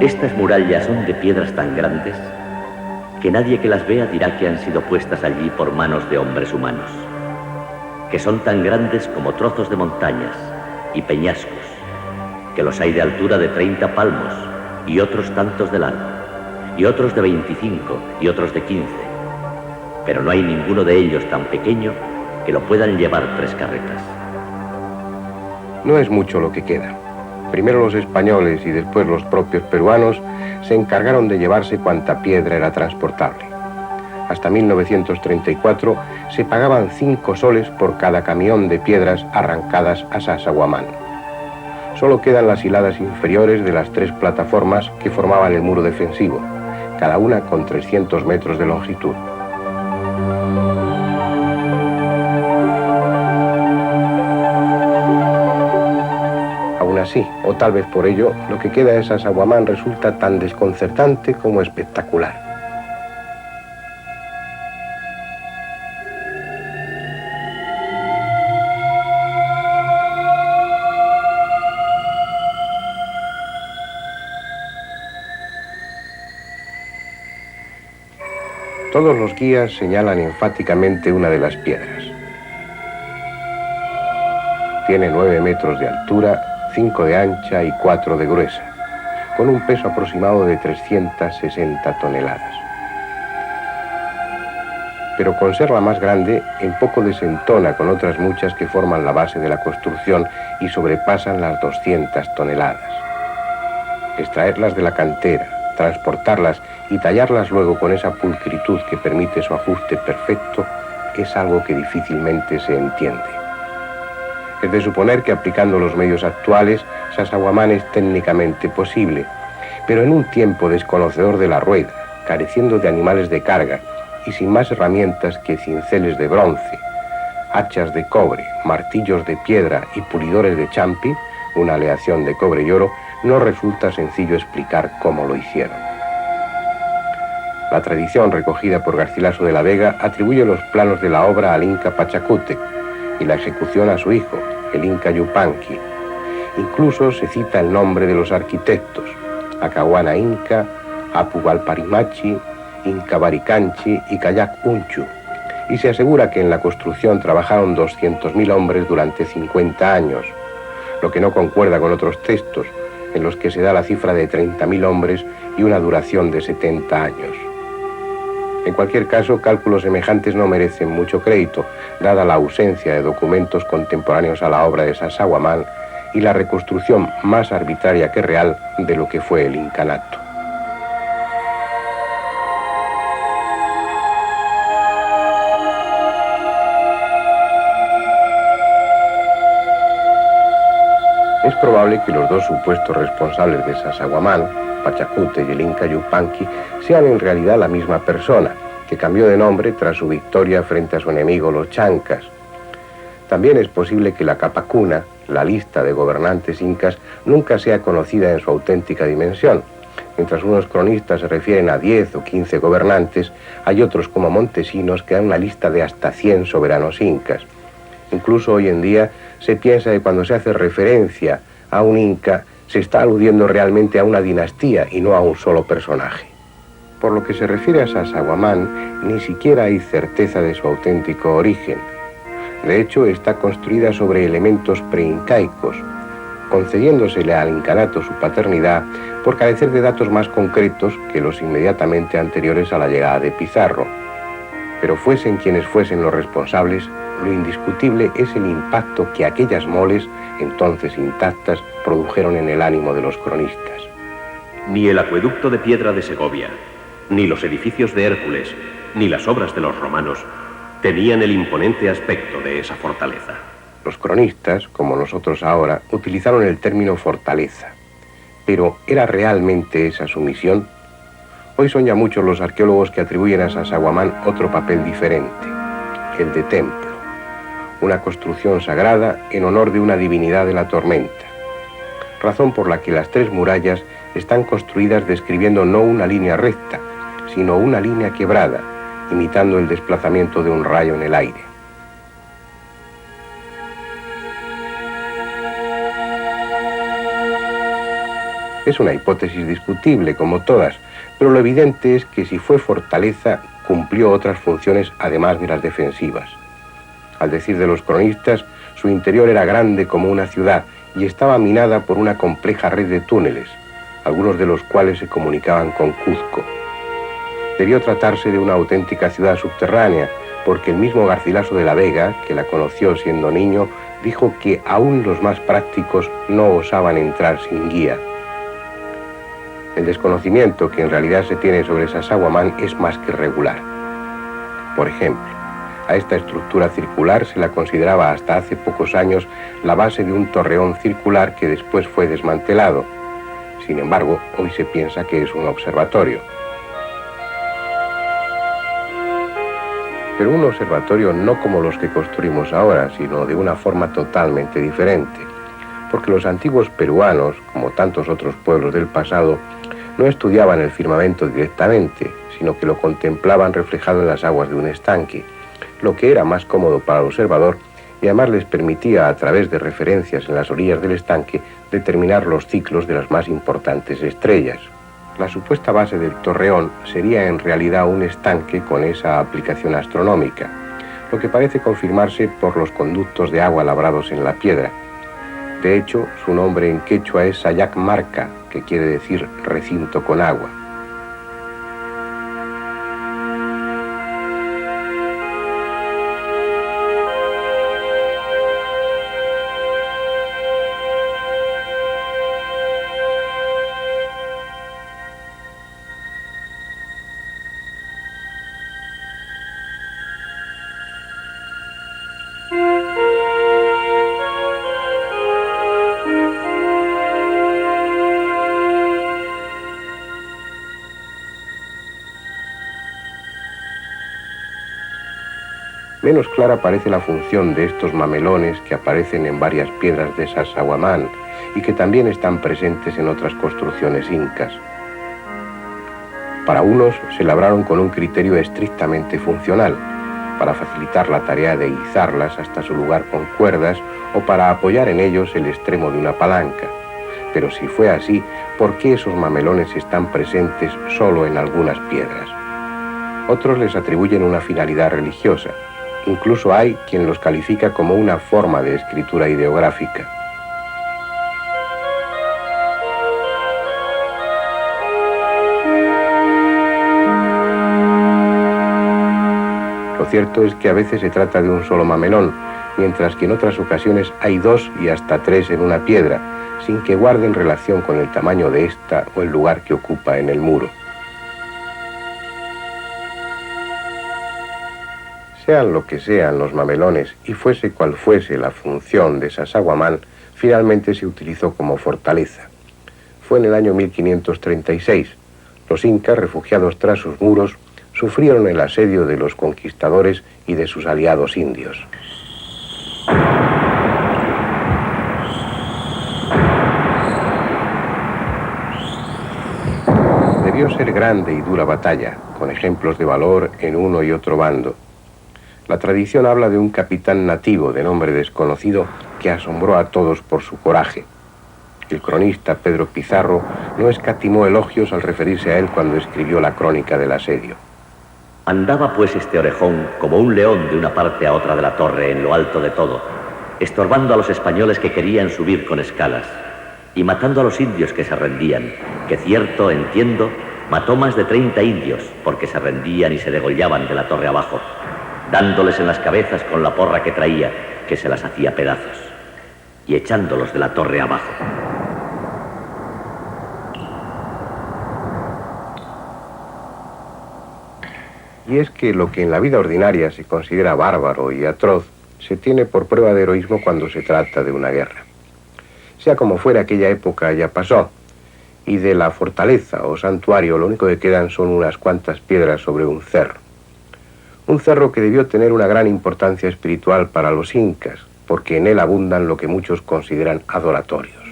Estas murallas son de piedras tan grandes que nadie que las vea dirá que han sido puestas allí por manos de hombres humanos, que son tan grandes como trozos de montañas y peñascos, que los hay de altura de 30 palmos y otros tantos de largo, y otros de 25 y otros de 15, pero no hay ninguno de ellos tan pequeño que lo puedan llevar 3 carretas. No es mucho lo que queda. Primero los españoles y después los propios peruanos se encargaron de llevarse cuanta piedra era transportable. Hasta 1934 se pagaban 5 soles por cada camión de piedras arrancadas a Sacsayhuamán. Solo quedan las hiladas inferiores de las 3 plataformas que formaban el muro defensivo, cada una con 300 metros de longitud. Así, o tal vez por ello, lo que queda de Sacsayhuamán resulta tan desconcertante como espectacular. Todos los guías señalan enfáticamente una de las piedras. Tiene 9 metros de altura, 5 de ancha y 4 de gruesa, con un peso aproximado de 360 toneladas. Pero con ser la más grande, en poco desentona con otras muchas que forman la base de la construcción y sobrepasan las 200 toneladas. Extraerlas de la cantera, transportarlas y tallarlas luego con esa pulcritud que permite su ajuste perfecto es algo que difícilmente se entiende. Es de suponer que aplicando los medios actuales, Sacsayhuamán es técnicamente posible, pero en un tiempo desconocedor de la rueda, careciendo de animales de carga y sin más herramientas que cinceles de bronce, hachas de cobre, martillos de piedra y pulidores de champi, una aleación de cobre y oro, no resulta sencillo explicar cómo lo hicieron. La tradición recogida por Garcilaso de la Vega atribuye los planos de la obra al inca Pachacútec y la ejecución a su hijo, el inca Yupanqui. Incluso se cita el nombre de los arquitectos: Acahuana Inca, Apu Valparimachi, Inca Baricanchi y Kayak Unchu, y se asegura que en la construcción trabajaron 200.000 hombres durante 50 años, lo que no concuerda con otros textos, en los que se da la cifra de 30.000 hombres y una duración de 70 años. En cualquier caso, cálculos semejantes no merecen mucho crédito, dada la ausencia de documentos contemporáneos a la obra de Sacsayhuamán y la reconstrucción más arbitraria que real de lo que fue el incanato. Es probable que los dos supuestos responsables de Sacsayhuamán, Pachacútec y el inca Yupanqui, sean en realidad la misma persona, que cambió de nombre tras su victoria frente a su enemigo los chancas. También es posible que la Capacuna, la lista de gobernantes incas, nunca sea conocida en su auténtica dimensión. Mientras unos cronistas se refieren a 10 o 15 gobernantes, hay otros como Montesinos que dan una lista de hasta 100 soberanos incas. Incluso hoy en día se piensa que cuando se hace referencia a un inca, se está aludiendo realmente a una dinastía y no a un solo personaje. Por lo que se refiere a Sacsayhuamán, ni siquiera hay certeza de su auténtico origen. De hecho, está construida sobre elementos preincaicos, concediéndosele al incanato su paternidad por carecer de datos más concretos que los inmediatamente anteriores a la llegada de Pizarro. Pero fuesen quienes fuesen los responsables, lo indiscutible es el impacto que aquellas moles, entonces intactas, produjeron en el ánimo de los cronistas. Ni el acueducto de piedra de Segovia, ni los edificios de Hércules, ni las obras de los romanos tenían el imponente aspecto de esa fortaleza. Los cronistas, como nosotros ahora, utilizaron el término fortaleza. Pero ¿era realmente esa su misión? Hoy son ya muchos los arqueólogos que atribuyen a Sacsayhuamán otro papel diferente, el de templo, una construcción sagrada en honor de una divinidad de la tormenta, razón por la que las 3 murallas están construidas describiendo no una línea recta, sino una línea quebrada, imitando el desplazamiento de un rayo en el aire. Es una hipótesis discutible, como todas, pero lo evidente es que si fue fortaleza, cumplió otras funciones además de las defensivas. Al decir de los cronistas, su interior era grande como una ciudad y estaba minada por una compleja red de túneles, algunos de los cuales se comunicaban con Cuzco. Debió tratarse de una auténtica ciudad subterránea, porque el mismo Garcilaso de la Vega, que la conoció siendo niño, dijo que aún los más prácticos no osaban entrar sin guía. El desconocimiento que en realidad se tiene sobre Sacsayhuamán es más que regular. Por ejemplo, a esta estructura circular se la consideraba hasta hace pocos años la base de un torreón circular que después fue desmantelado. Sin embargo, hoy se piensa que es un observatorio. Pero un observatorio no como los que construimos ahora, sino de una forma totalmente diferente. Porque los antiguos peruanos, como tantos otros pueblos del pasado, no estudiaban el firmamento directamente, sino que lo contemplaban reflejado en las aguas de un estanque, lo que era más cómodo para el observador y además les permitía, a través de referencias en las orillas del estanque, determinar los ciclos de las más importantes estrellas. La supuesta base del torreón sería en realidad un estanque con esa aplicación astronómica, lo que parece confirmarse por los conductos de agua labrados en la piedra. De hecho, su nombre en quechua es Sayac Marca, que quiere decir recinto con agua. Menos clara parece la función de estos mamelones que aparecen en varias piedras de Sacsayhuamán y que también están presentes en otras construcciones incas. Para unos se labraron con un criterio estrictamente funcional, para facilitar la tarea de izarlas hasta su lugar con cuerdas o para apoyar en ellos el extremo de una palanca. Pero si fue así, ¿por qué esos mamelones están presentes solo en algunas piedras? Otros les atribuyen una finalidad religiosa. Incluso hay quien los califica como una forma de escritura ideográfica. Lo cierto es que a veces se trata de un solo mamelón, mientras que en otras ocasiones hay 2 y hasta 3 en una piedra, sin que guarden relación con el tamaño de esta o el lugar que ocupa en el muro. Sean lo que sean los mamelones y fuese cual fuese la función de Sacsayhuamán, finalmente se utilizó como fortaleza. Fue en el año 1536. Los incas, refugiados tras sus muros, sufrieron el asedio de los conquistadores y de sus aliados indios. Debió ser grande y dura batalla, con ejemplos de valor en uno y otro bando. La tradición habla de un capitán nativo de nombre desconocido que asombró a todos por su coraje. El cronista Pedro Pizarro no escatimó elogios al referirse a él cuando escribió la crónica del asedio. Andaba pues este orejón como un león de una parte a otra de la torre en lo alto de todo, estorbando a los españoles que querían subir con escalas y matando a los indios que se rendían, que cierto, entiendo, mató más de 30 indios porque se rendían y se degollaban de la torre abajo, dándoles en las cabezas con la porra que traía, que se las hacía pedazos, y echándolos de la torre abajo. Y es que lo que en la vida ordinaria se considera bárbaro y atroz, se tiene por prueba de heroísmo cuando se trata de una guerra. Sea como fuera, aquella época ya pasó, y de la fortaleza o santuario lo único que quedan son unas cuantas piedras sobre un cerro. Un cerro que debió tener una gran importancia espiritual para los incas, porque en él abundan lo que muchos consideran adoratorios.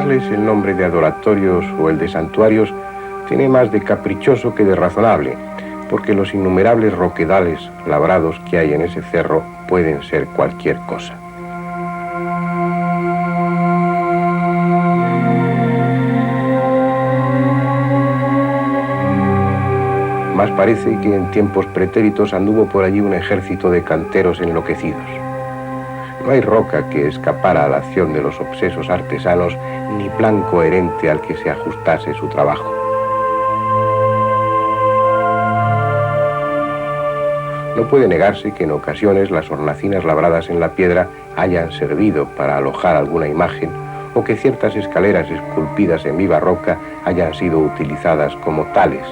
darles el nombre de adoratorios o el de santuarios tiene más de caprichoso que de razonable, porque los innumerables roquedales labrados que hay en ese cerro pueden ser cualquier cosa. Más parece que en tiempos pretéritos anduvo por allí un ejército de canteros enloquecidos. No hay roca que escapara a la acción de los obsesos artesanos, ni plan coherente al que se ajustase su trabajo. No puede negarse que en ocasiones las hornacinas labradas en la piedra hayan servido para alojar alguna imagen, o que ciertas escaleras esculpidas en viva roca hayan sido utilizadas como tales.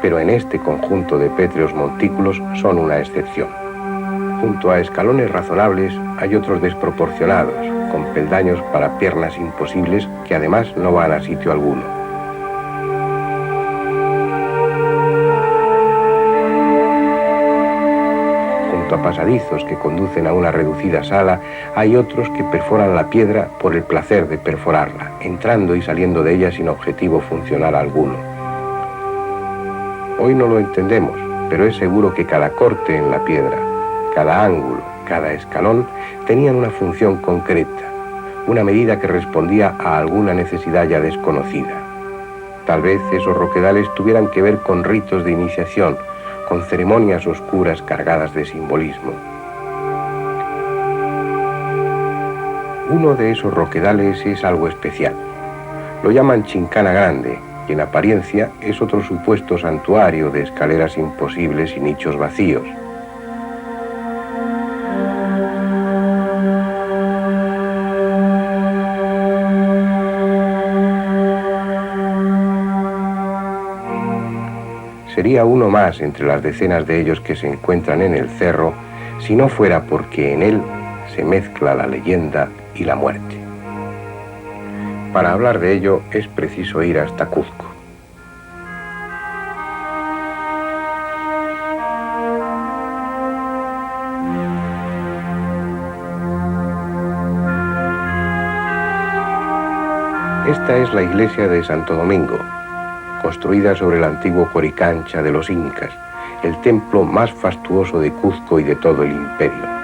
Pero en este conjunto de pétreos montículos son una excepción. Junto a escalones razonables hay otros desproporcionados, con peldaños para piernas imposibles que además no van a sitio alguno. A pasadizos que conducen a una reducida sala, hay otros que perforan la piedra por el placer de perforarla, entrando y saliendo de ella sin objetivo funcional alguno. Hoy no lo entendemos, pero es seguro que cada corte en la piedra, cada ángulo, cada escalón, tenían una función concreta, una medida que respondía a alguna necesidad ya desconocida. Tal vez esos roquedales tuvieran que ver con ritos de iniciación, con ceremonias oscuras cargadas de simbolismo. Uno de esos roquedales es algo especial. Lo llaman Chincana Grande, y en apariencia es otro supuesto santuario de escaleras imposibles y nichos vacíos. Sería uno más entre las decenas de ellos que se encuentran en el cerro, si no fuera porque en él se mezcla la leyenda y la muerte. Para hablar de ello es preciso ir hasta Cuzco. Esta es la iglesia de Santo Domingo, construida sobre el antiguo Coricancha de los incas, el templo más fastuoso de Cuzco y de todo el imperio.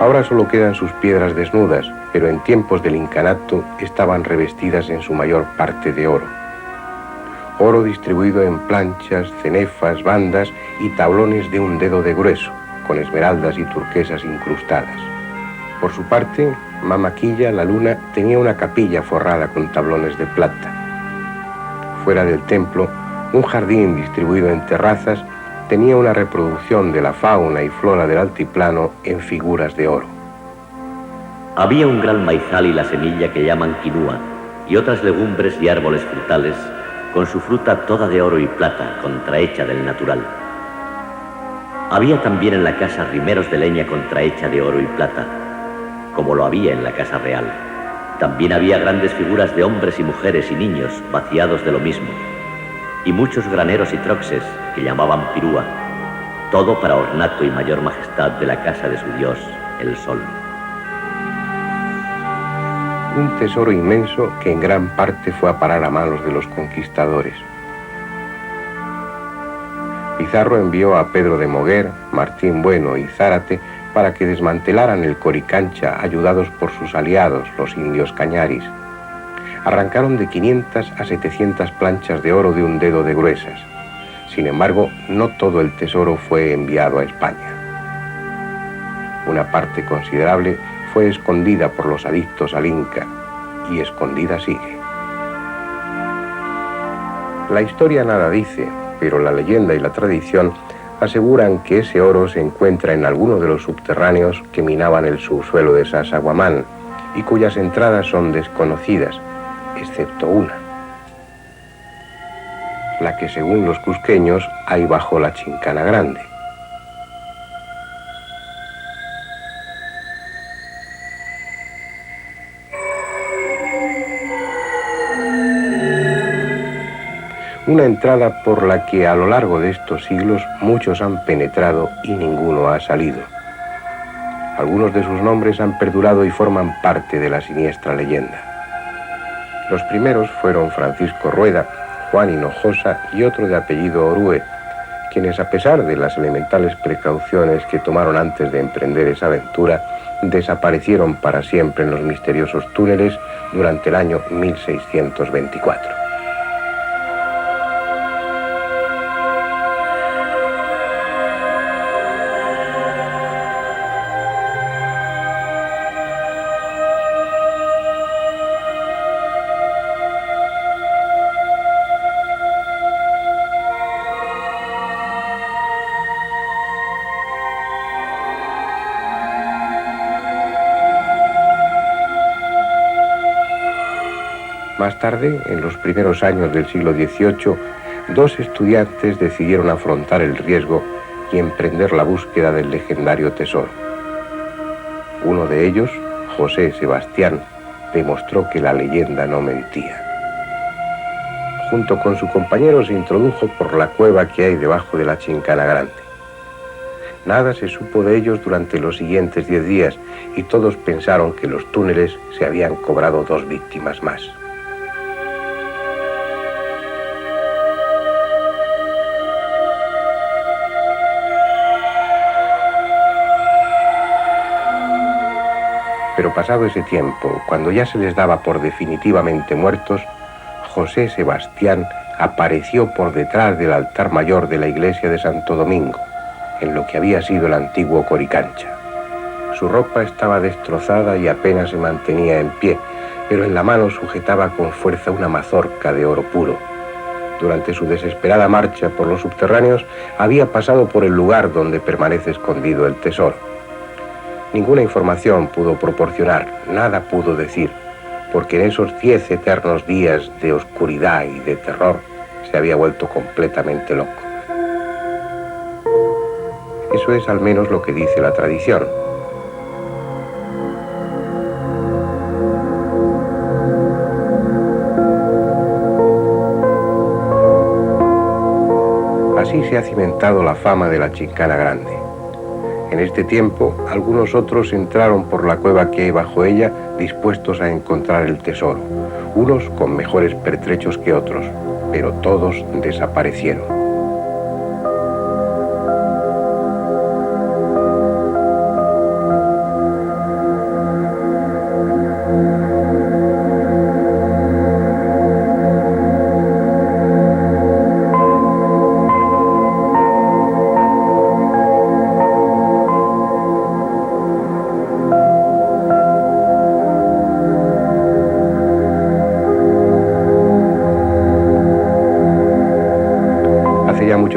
Ahora solo quedan sus piedras desnudas, pero en tiempos del incanato estaban revestidas en su mayor parte de oro. Oro distribuido en planchas, cenefas, bandas y tablones de un dedo de grueso, con esmeraldas y turquesas incrustadas. Por su parte, Mamaquilla, la luna, tenía una capilla forrada con tablones de plata. Fuera del templo, un jardín distribuido en terrazas tenía una reproducción de la fauna y flora del altiplano en figuras de oro. Había un gran maizal y la semilla que llaman quinua, y otras legumbres y árboles frutales, con su fruta toda de oro y plata, contrahecha del natural. Había también en la casa rimeros de leña contrahecha de oro y plata, como lo había en la casa real. También había grandes figuras de hombres y mujeres y niños vaciados de lo mismo, y muchos graneros y troxes que llamaban pirúa, todo para ornato y mayor majestad de la casa de su dios, el sol. Un tesoro inmenso que en gran parte fue a parar a manos de los conquistadores. Pizarro envió a Pedro de Moguer, Martín Bueno y Zárate para que desmantelaran el Coricancha, ayudados por sus aliados, los indios cañaris. Arrancaron de 500 a 700 planchas de oro de un dedo de gruesas. Sin embargo, no todo el tesoro fue enviado a España. Una parte considerable fue escondida por los adictos al Inca, y escondida sigue. La historia nada dice, pero la leyenda y la tradición aseguran que ese oro se encuentra en alguno de los subterráneos que minaban el subsuelo de Sasaguamán y cuyas entradas son desconocidas, excepto una, la que según los cusqueños hay bajo la Chincana Grande. Una entrada por la que a lo largo de estos siglos muchos han penetrado y ninguno ha salido. Algunos de sus nombres han perdurado y forman parte de la siniestra leyenda. Los primeros fueron Francisco Rueda, Juan Hinojosa y otro de apellido Orue, quienes, a pesar de las elementales precauciones que tomaron antes de emprender esa aventura, desaparecieron para siempre en los misteriosos túneles durante el año 1624. Más tarde, en los primeros años del siglo XVIII, dos estudiantes decidieron afrontar el riesgo y emprender la búsqueda del legendario tesoro. Uno de ellos, José Sebastián, demostró que la leyenda no mentía. Junto con su compañero se introdujo por la cueva que hay debajo de la Chincana Grande. Nada se supo de ellos durante los siguientes 10 días y todos pensaron que los túneles se habían cobrado 2 víctimas más. Pero pasado ese tiempo, cuando ya se les daba por definitivamente muertos, José Sebastián apareció por detrás del altar mayor de la iglesia de Santo Domingo, en lo que había sido el antiguo Coricancha. Su ropa estaba destrozada y apenas se mantenía en pie, pero en la mano sujetaba con fuerza una mazorca de oro puro. Durante su desesperada marcha por los subterráneos, había pasado por el lugar donde permanece escondido el tesoro. Ninguna información pudo proporcionar, nada pudo decir, porque en esos 10 eternos días de oscuridad y de terror se había vuelto completamente loco. Eso es al menos lo que dice la tradición. Así se ha cimentado la fama de la Chincana Grande. En este tiempo, algunos otros entraron por la cueva que hay bajo ella, dispuestos a encontrar el tesoro, unos con mejores pertrechos que otros, pero todos desaparecieron.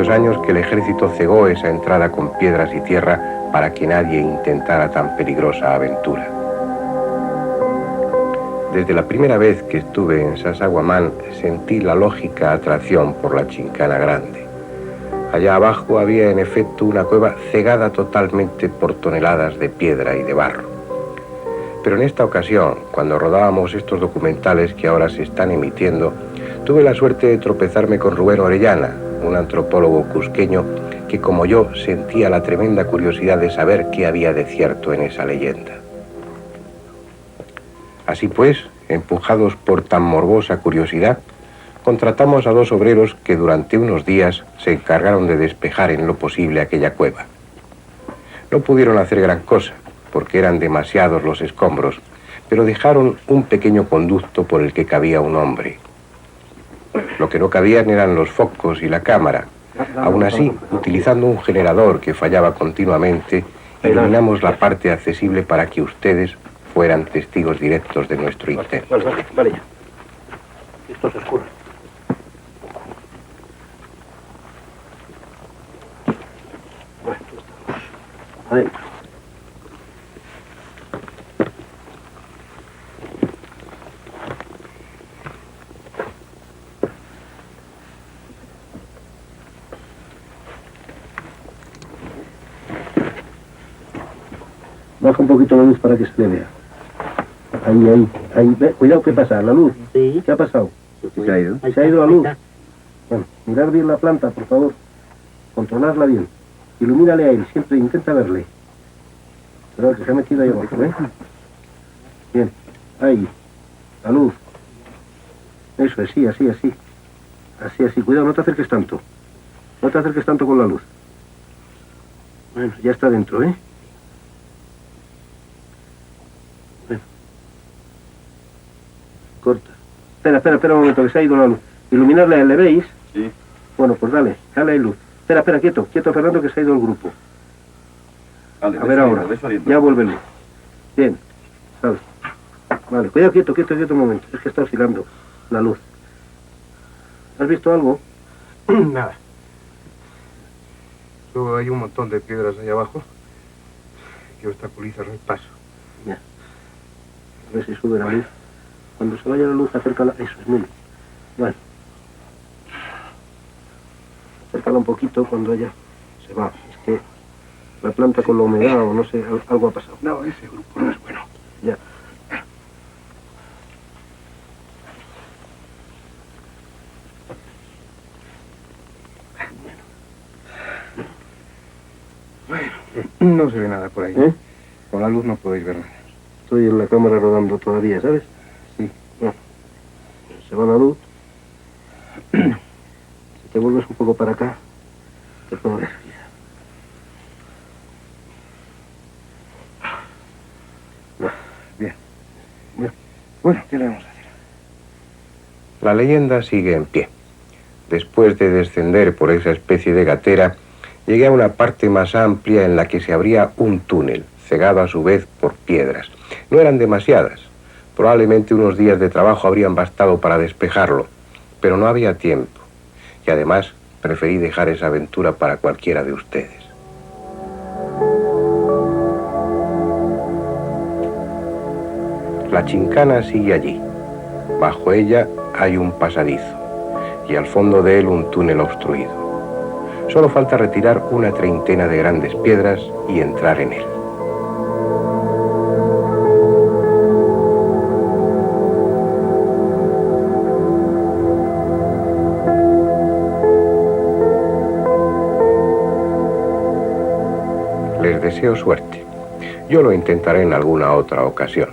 Años que el ejército cegó esa entrada con piedras y tierra para que nadie intentara tan peligrosa aventura. Desde la primera vez que estuve en Sasaguamán sentí la lógica atracción por la Chincana Grande. Allá abajo había en efecto una cueva cegada totalmente por toneladas de piedra y de barro. Pero en esta ocasión, cuando rodábamos estos documentales que ahora se están emitiendo, tuve la suerte de tropezarme con Rubén Orellana, un antropólogo cusqueño que, como yo, sentía la tremenda curiosidad de saber qué había de cierto en esa leyenda. Así pues, empujados por tan morbosa curiosidad, contratamos a 2 obreros que durante unos días se encargaron de despejar en lo posible aquella cueva. No pudieron hacer gran cosa, porque eran demasiados los escombros, pero dejaron un pequeño conducto por el que cabía un hombre. Lo que no cabían eran los focos y la cámara. Aún así, utilizando un generador que fallaba continuamente, iluminamos la parte accesible para que ustedes fueran testigos directos de nuestro intento. Vale ya. Esto se oscuro. Bueno, adentro. Baja un poquito la luz para que se le vea. Ahí. Ve, cuidado, ¿qué pasa? ¿La luz? Sí. ¿Qué ha pasado? ¿Se ha ido? ¿Se ha ido la luz? Bueno, mirar bien la planta, por favor. Controlarla bien. Ilumínale a él, siempre intenta verle. Cuidado, que se ha metido ahí abajo, ¿eh? Bien, ahí, la luz. Eso es, sí, así, así. Así, así, cuidado, no te acerques tanto. No te acerques tanto con la luz. Bueno, ya está dentro, ¿eh? Bueno. Corta. Espera un momento, que se ha ido la luz. Iluminarle, ¿le veis? Sí. Bueno, pues dale ahí luz. Espera, quieto, Fernando, que se ha ido el grupo. Vale, A ver ahora, ya vuelve luz. Bien, ¿sabes? Vale, cuidado, quieto un momento, es que está oscilando la luz. ¿Has visto algo? Nada. Luego hay un montón de piedras ahí abajo que obstaculizan el paso. Ya. A ver si sube la luz. Cuando se vaya la luz, acércala. Eso es, muy bien. Bueno. Acércala un poquito cuando haya... Se va. Es que la planta con la humedad o no sé, algo ha pasado. No, ese grupo no es bueno. Ya. No se ve nada por ahí. ¿Eh? Con la luz no podéis ver nada. Estoy en la cámara rodando todavía, ¿sabes? Sí. Bueno. Se va la luz. Si te vuelves un poco para acá, te puedo ver. Bien. Bueno, ¿qué le vamos a hacer? La leyenda sigue en pie. Después de descender por esa especie de gatera, llegué a una parte más amplia en la que se abría un túnel, cegado a su vez por piedras. No eran demasiadas. Probablemente unos días de trabajo habrían bastado para despejarlo, pero no había tiempo. Y además, preferí dejar esa aventura para cualquiera de ustedes. La chincana sigue allí. Bajo ella hay un pasadizo y al fondo de él un túnel obstruido. Solo falta retirar una treintena de grandes piedras y entrar en él. Les deseo suerte. Yo lo intentaré en alguna otra ocasión.